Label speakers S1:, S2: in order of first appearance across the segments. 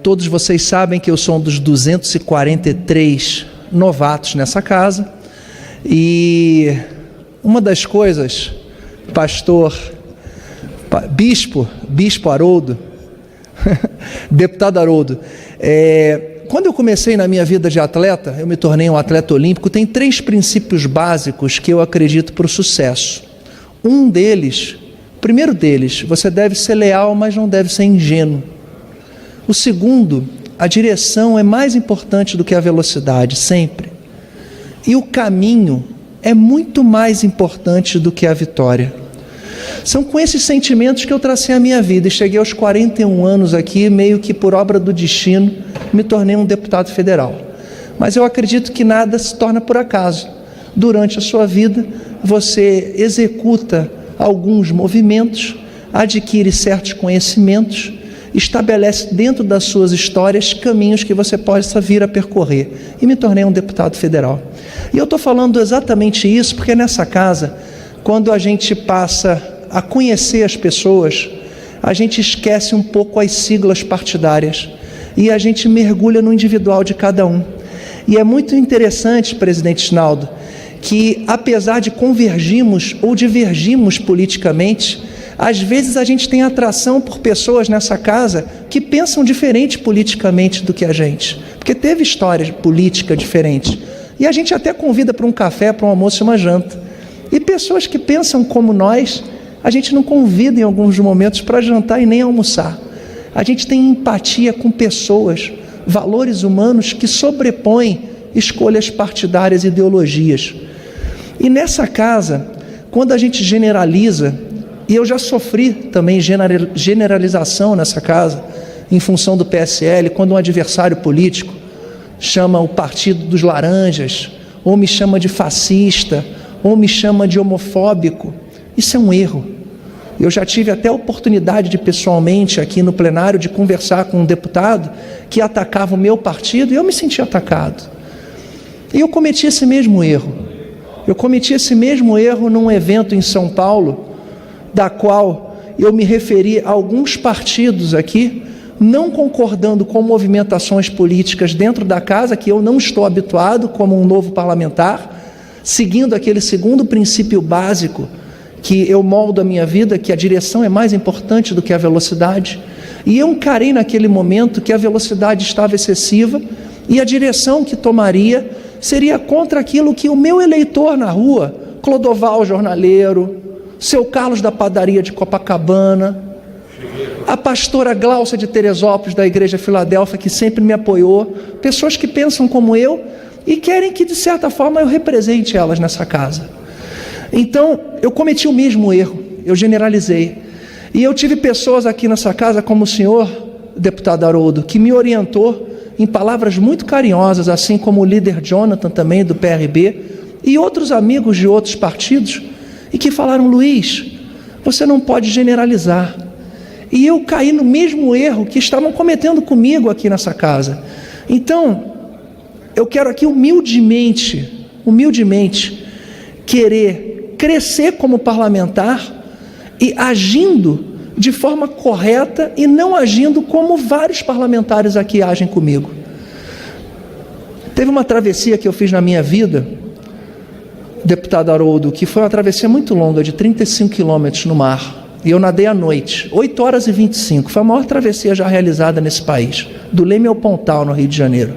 S1: Todos vocês sabem que eu sou um dos 243 novatos nessa casa, e uma das coisas, Bispo Haroldo, deputado Haroldo, quando eu comecei na minha vida de atleta, eu me tornei um atleta olímpico, tem 3 princípios básicos que eu acredito para o sucesso. O primeiro deles, você deve ser leal, mas não deve ser ingênuo. O segundo, a direção é mais importante do que a velocidade, sempre. E o caminho é muito mais importante do que a vitória. São com esses sentimentos que eu tracei a minha vida e cheguei aos 41 anos aqui, meio que por obra do destino, me tornei um deputado federal. Mas eu acredito que nada se torna por acaso. Durante a sua vida, você executa alguns movimentos, adquire certos conhecimentos, estabelece dentro das suas histórias caminhos que você possa vir a percorrer. E me tornei um deputado federal. E eu estou falando exatamente isso porque nessa casa, quando a gente passa a conhecer as pessoas, a gente esquece um pouco as siglas partidárias e a gente mergulha no individual de cada um. E é muito interessante, presidente Ginaldo, que apesar de convergirmos ou divergirmos politicamente, às vezes a gente tem atração por pessoas nessa casa que pensam diferente politicamente do que a gente, porque teve história política diferente, e a gente até convida para um café, para um almoço e uma janta, e pessoas que pensam como nós, a gente não convida em alguns momentos para jantar e nem almoçar. A gente tem empatia com pessoas, valores humanos que sobrepõem escolhas partidárias e ideologias. E nessa casa, quando a gente generaliza, e eu já sofri também generalização nessa casa, em função do PSL, quando um adversário político chama o Partido dos Laranjas, ou me chama de fascista, ou me chama de homofóbico, isso é um erro. Eu já tive até a oportunidade de pessoalmente aqui no plenário de conversar com um deputado que atacava o meu partido e eu me senti atacado. E eu cometi esse mesmo erro. Eu cometi esse mesmo erro num evento em São Paulo, da qual eu me referi a alguns partidos aqui, não concordando com movimentações políticas dentro da casa, que eu não estou habituado como um novo parlamentar, seguindo aquele segundo princípio básico que eu moldo a minha vida, que a direção é mais importante do que a velocidade, e eu encarei naquele momento que a velocidade estava excessiva e a direção que tomaria seria contra aquilo que o meu eleitor na rua, Clodoval jornaleiro, seu Carlos da padaria de Copacabana, a pastora Gláucia de Teresópolis da Igreja Filadélfia, que sempre me apoiou, pessoas que pensam como eu e querem que de certa forma eu represente elas nessa casa. Então eu cometi o mesmo erro, eu generalizei, e eu tive pessoas aqui nessa casa como o senhor, deputado Haroldo, que me orientou em palavras muito carinhosas, assim como o líder Jonathan também do PRB e outros amigos de outros partidos, e que falaram: Luiz, você não pode generalizar. E eu caí no mesmo erro que estavam cometendo comigo aqui nessa casa. Então, eu quero aqui humildemente, querer crescer como parlamentar e agindo de forma correta e não agindo como vários parlamentares aqui agem comigo. Teve uma travessia que eu fiz na minha vida, deputado Haroldo, que foi uma travessia muito longa, de 35 quilômetros no mar, e eu nadei à noite, 8 horas e 25, foi a maior travessia já realizada nesse país, do Leme ao Pontal, no Rio de Janeiro.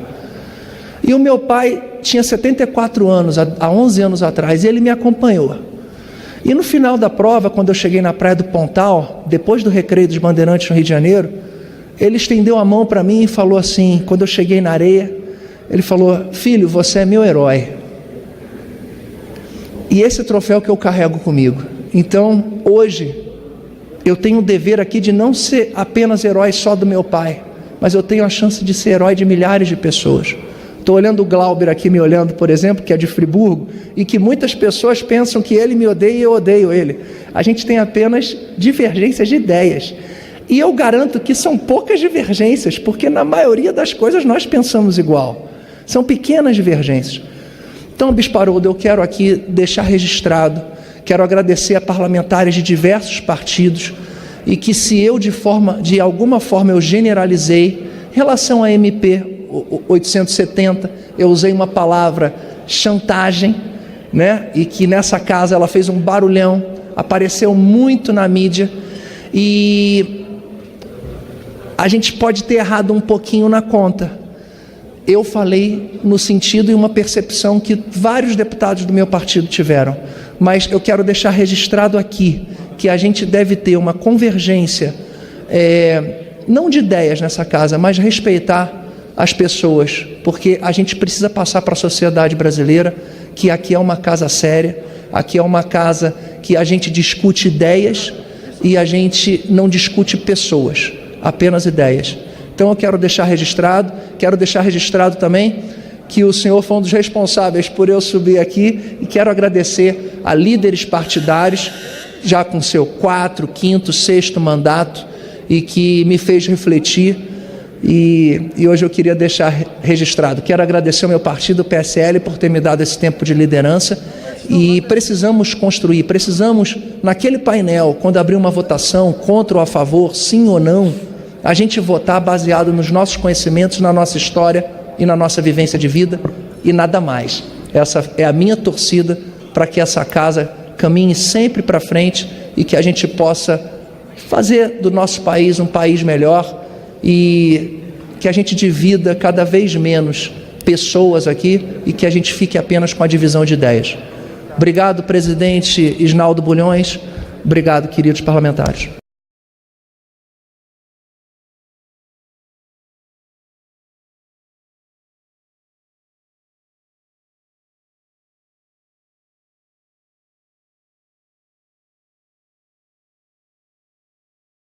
S1: E o meu pai tinha 74 anos, há 11 anos atrás, e ele me acompanhou. E no final da prova, quando eu cheguei na praia do Pontal, depois do Recreio dos Bandeirantes no Rio de Janeiro, ele estendeu a mão para mim e falou assim, quando eu cheguei na areia, ele falou: filho, você é meu herói. E esse troféu que eu carrego comigo. Então, hoje, eu tenho o dever aqui de não ser apenas herói só do meu pai, mas eu tenho a chance de ser herói de milhares de pessoas. Estou olhando o Glauber aqui me olhando, por exemplo, que é de Friburgo, e que muitas pessoas pensam que ele me odeia e eu odeio ele. A gente tem apenas divergências de ideias. E eu garanto que são poucas divergências, porque na maioria das coisas nós pensamos igual. São pequenas divergências. Então, Bispo Haroldo, eu quero aqui deixar registrado, quero agradecer a parlamentares de diversos partidos, e que se eu de alguma forma eu generalizei, relação à MP 870, eu usei uma palavra chantagem, né? E que nessa casa ela fez um barulhão, apareceu muito na mídia, e a gente pode ter errado um pouquinho na conta. Eu falei no sentido e uma percepção que vários deputados do meu partido tiveram, mas eu quero deixar registrado aqui que a gente deve ter uma convergência, não de ideias nessa casa, mas respeitar as pessoas, porque a gente precisa passar para a sociedade brasileira que aqui é uma casa séria, aqui é uma casa que a gente discute ideias e a gente não discute pessoas, apenas ideias. Então eu quero deixar registrado também que o senhor foi um dos responsáveis por eu subir aqui, e quero agradecer a líderes partidários, já com seu 4º, 5º, 6º mandato, e que me fez refletir, e hoje eu queria deixar registrado. Quero agradecer ao meu partido, o PSL, por ter me dado esse tempo de liderança, e precisamos construir, naquele painel, quando abrir uma votação contra ou a favor, sim ou não, a gente votar baseado nos nossos conhecimentos, na nossa história e na nossa vivência de vida, e nada mais. Essa é a minha torcida para que essa casa caminhe sempre para frente e que a gente possa fazer do nosso país um país melhor, e que a gente divida cada vez menos pessoas aqui e que a gente fique apenas com a divisão de ideias. Obrigado, presidente Isnaldo Bulhões. Obrigado, queridos parlamentares.